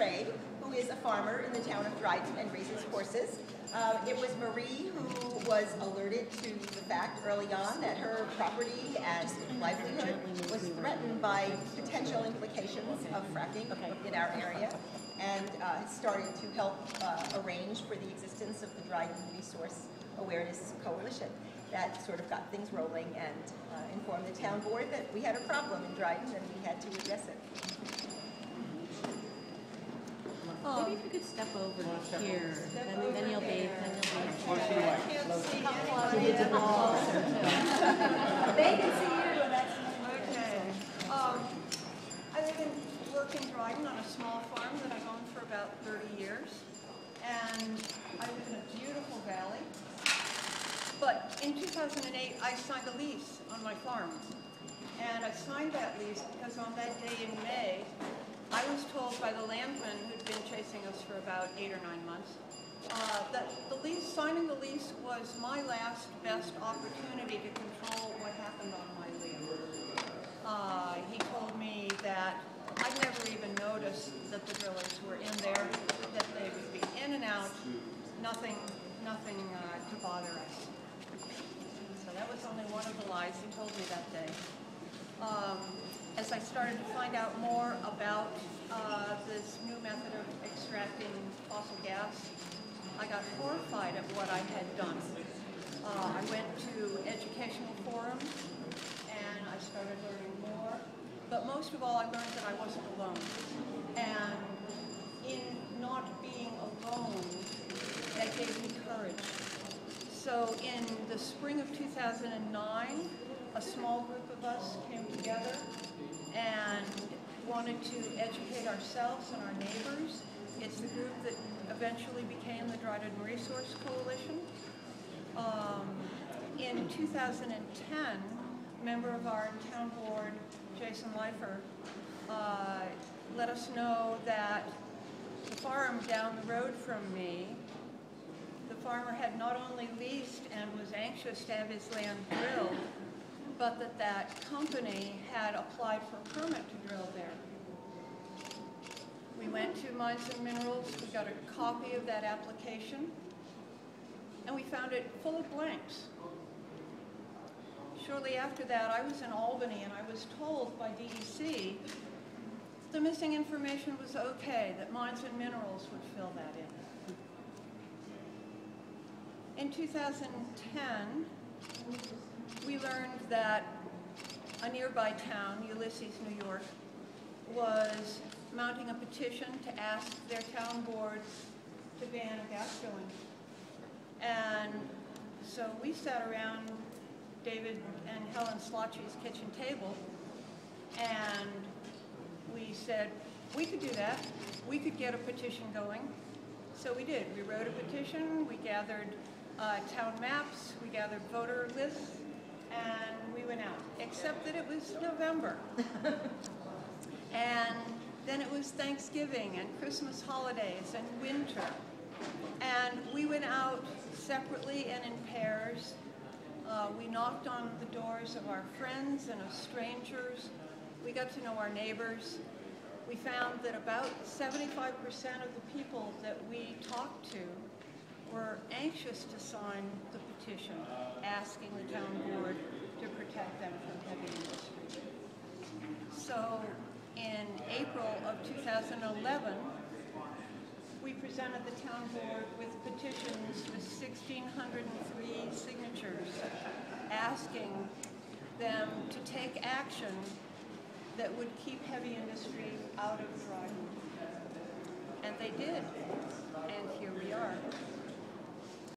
Ray, who is a farmer in the town of Dryden and raises horses. It was Marie who was alerted to the fact early on that her property and livelihood was threatened by potential implications of fracking in our area, and started to help arrange for the existence of the Dryden Resource Awareness Coalition. That sort of got things rolling and informed the town board that we had a problem in Dryden and we had to address it. Maybe if you could step over here, then you'll be. I can't see They can see you. That's okay. I live in work in Dryden on a small farm that I've owned for about 30 years, and I live in a beautiful valley. But in 2008, I signed a lease on my farm, and I signed that lease because on that day in May, I was told by the landman who'd been chasing us for about 8 or 9 months that signing the lease was my last best opportunity to control what happened on my land. He told me that I'd never even noticed that the drillers were in there, that they would be in and out, nothing to bother us. So that was only one of the lies he told me that day. As I started to find out more about this new method of extracting fossil gas, I got horrified at what I had done. I went to educational forums and I started learning more, but most of all I learned that I wasn't alone. And in not being alone, that gave me courage. So in the spring of 2009, a small group of us came together and wanted to educate ourselves and our neighbors. It's the group that eventually became the Dryden Resource Coalition. In 2010, a member of our town board, Jason Leifer, let us know that the farm down the road from me, the farmer had not only leased and was anxious to have his land drilled, but that company had applied for a permit to drill there. We went to Mines and Minerals, we got a copy of that application, and we found it full of blanks. Shortly after that, I was in Albany, and I was told by DEC the missing information was okay, that Mines and Minerals would fill that in. In 2010, we learned that a nearby town, Ulysses, New York, was mounting a petition to ask their town board to ban gas drilling. And so we sat around David and Helen Slotchy's kitchen table and we said, we could do that. We could get a petition going. So we did. We wrote a petition, we gathered town maps, we gathered voter lists, and we went out, except that it was November. And then it was Thanksgiving and Christmas holidays and winter. And we went out separately and in pairs. We knocked on the doors of our friends and of strangers. We got to know our neighbors. We found that about 75% of the people that we talked to were anxious to sign the petition, asking the town board to protect them from heavy industry. So in April of 2011, we presented the town board with petitions with 1,603 signatures asking them to take action that would keep heavy industry out of Dryden. And they did, and here we are.